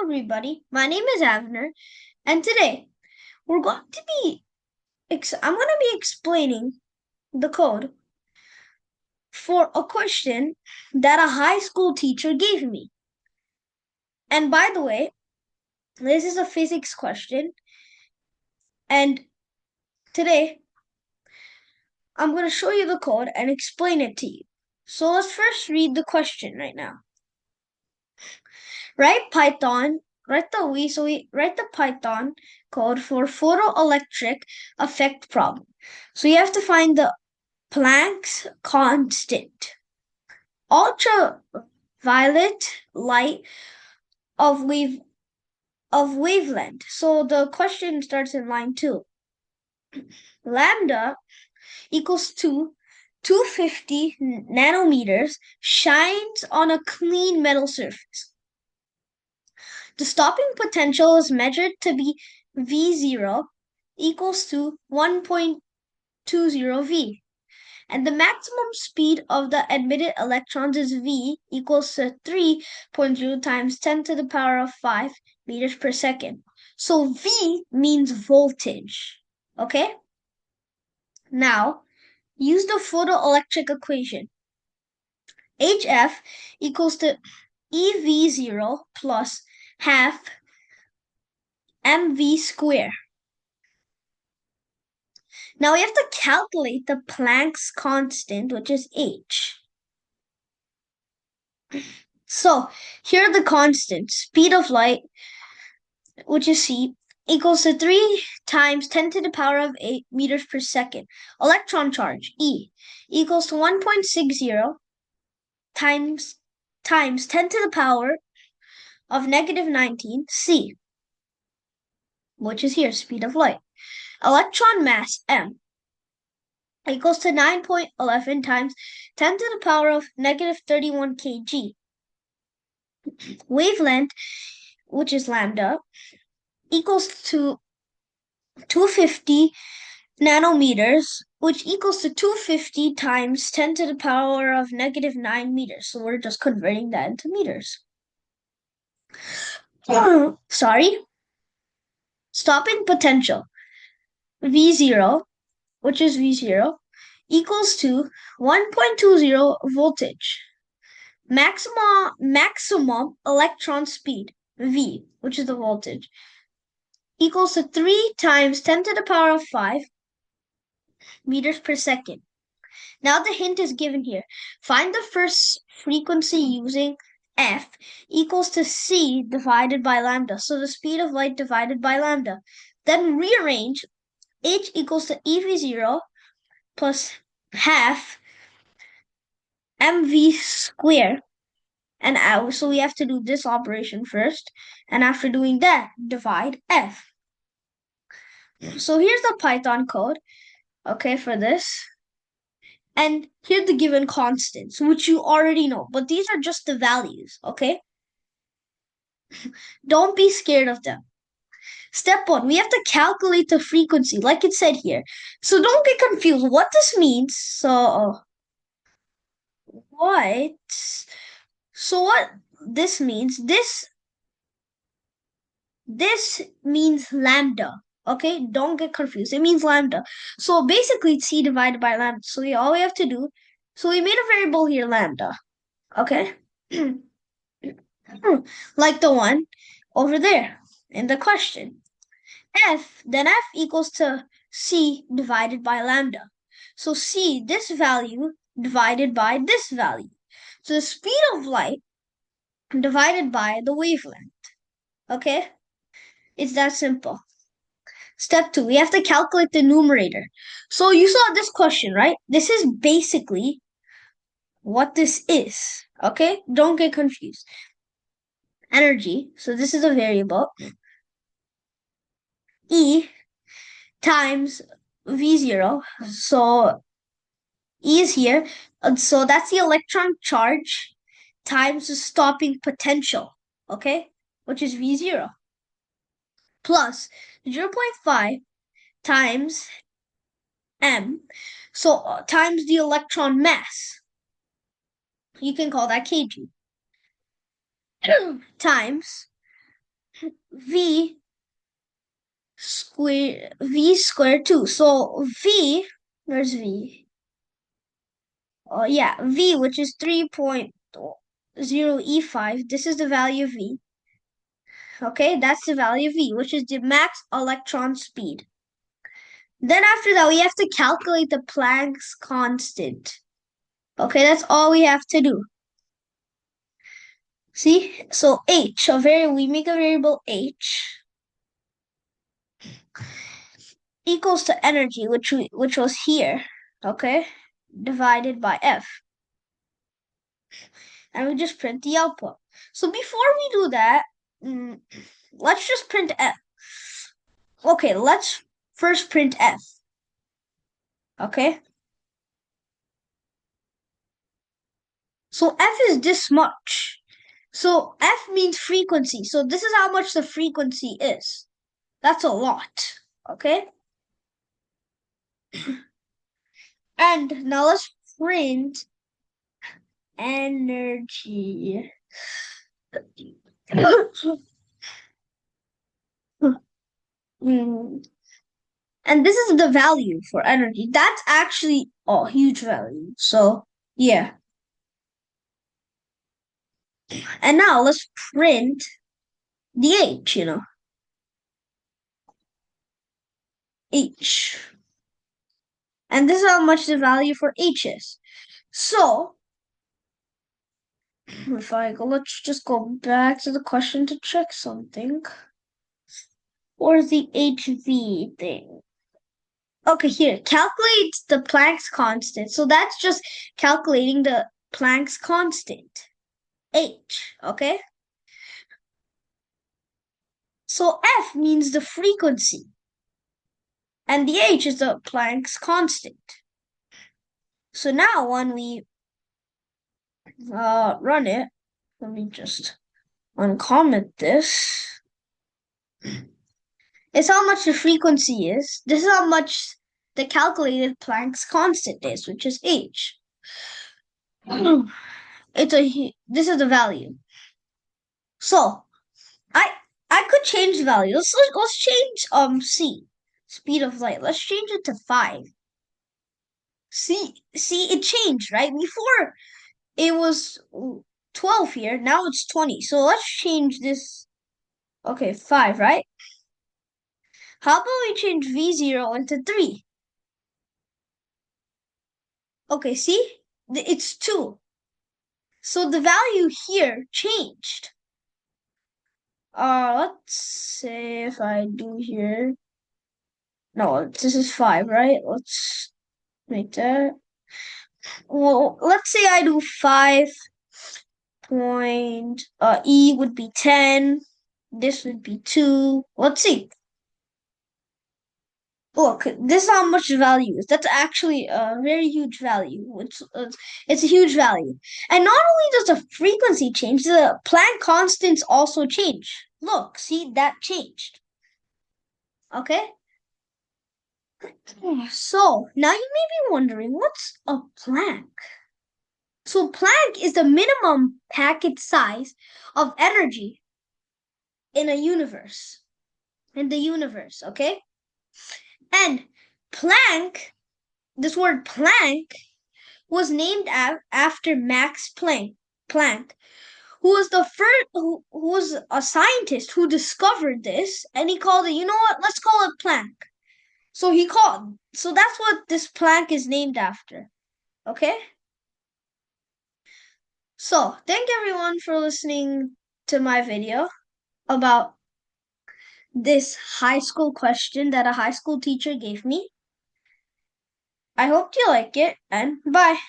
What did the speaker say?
everybody. My name is Avner, and today we're going to be I'm going to be explaining the code for a question that a high school teacher gave me. And by the way, this is a physics question, and today I'm going to show you the code and explain it to you. So let's first read the question right now. Write the Python code for photoelectric effect problem. So you have to find the Planck's constant. Ultraviolet light of wavelength. So the question starts in line 2. Lambda equals to 250 nanometers shines on a clean metal surface. The stopping potential is measured to be V0 equals to 1.20 V. And the maximum speed of the admitted electrons is V equals to 3.0 times 10 to the power of 5 meters per second. So V means voltage. Okay? Now, use the photoelectric equation. HF equals to EV0 plus half mv squared. Now we have to calculate the Planck's constant, which is h. So here are the constants. Speed of light, which is c, equals to 3 times 10 to the power of 8 meters per second. Electron charge, E, equals to 1.60 times 10 to the power of negative 19, c, which is here, speed of light. Electron mass, M, equals to 9.11 times 10 to the power of negative 31 kg. Wavelength, which is lambda, equals to 250 nanometers, which equals to 250 times 10 to the power of negative 9 meters. So we're just converting that into meters. Sorry. Stopping potential, V0, which is V0, equals to 1.20 voltage. Maximum electron speed, V, which is the voltage, equals to 3 times 10 to the power of 5 meters per second. Now the hint is given here. Find the first frequency using F equals to C divided by lambda. So the speed of light divided by lambda. Then rearrange H equals to EV0 plus half mv squared. And out. So we have to do this operation first. And after doing that, divide F. So here's the Python code, okay, for this. And here's the given constants, which you already know. But these are just the values, okay? Don't be scared of them. Step 1, we have to calculate the frequency, like it said here. So don't get confused what this means. So what this means, this means lambda. Okay, don't get confused. It means lambda. So basically it's c divided by lambda. So all we have to do, so we made a variable here, lambda. Okay? Like the one over there in the question. Then F equals to c divided by lambda. So c, this value, divided by this value. So the speed of light divided by the wavelength. Okay? It's that simple. Step 2, we have to calculate the numerator. So you saw this question, right? This is basically what this is. Okay? Don't get confused. Energy, so this is a variable. E times V0. So E is here. So that's the electron charge times the stopping potential. Okay? Which is V0. Plus 0.5 times M. So times the electron mass. You can call that kg. Times v squared 2. So v, where's v? Oh yeah, v, which is 3.0 E5. This is the value of v. Okay, that's the value of v, which is the max electron speed. Then after that, we have to calculate the Planck's constant. Okay, that's all we have to do. See? So h, we make a variable h equals to energy, which was here, okay, divided by F. And we just print the output. So before we do that, let's just print F. Okay, let's first print F. Okay? So F is this much. So F means frequency. So this is how much the frequency is. That's a lot. Okay? And now let's print energy. And this is the value for energy. That's actually a huge value. So, yeah. And now let's print the H, H. And this is how much the value for H is. So, let's just go back to the question to check something. Or the HV thing. Okay, here, calculate the Planck's constant. So that's just calculating the Planck's constant, H, okay? So F means the frequency, and the H is the Planck's constant. So now when we run it, let me just uncomment this. It's how much the frequency is. This is how much the calculated Planck's constant is, which is H. This is the value. So I could change the value. Let's change c, speed of light. Let's change it to 5. See it changed, right? Before it was 12 here, now it's 20. So let's change this. Okay, 5, right? How about we change V0 into 3? Okay, see? It's 2. So the value here changed. Let's say if I do here. No, this is 5, right? Let's make that. Well, let's say I do 5 point, E would be 10. This would be 2. Let's see. Look, this is how much the value is. That's actually a very huge value. It's a huge value. And not only does the frequency change, the Planck constants also change. Look, see, that changed. Okay? So, now you may be wondering, what's a Planck? So Planck is the minimum packet size of energy in the universe, okay? And Planck, this word Planck, was named after Max Planck, who was the first, who was a scientist who discovered this, and he called it, you know what? Let's call it Planck. So that's what this Planck is named after. Okay? So, thank everyone for listening to my video about this high school question that a high school teacher gave me. I hope you like it, and bye.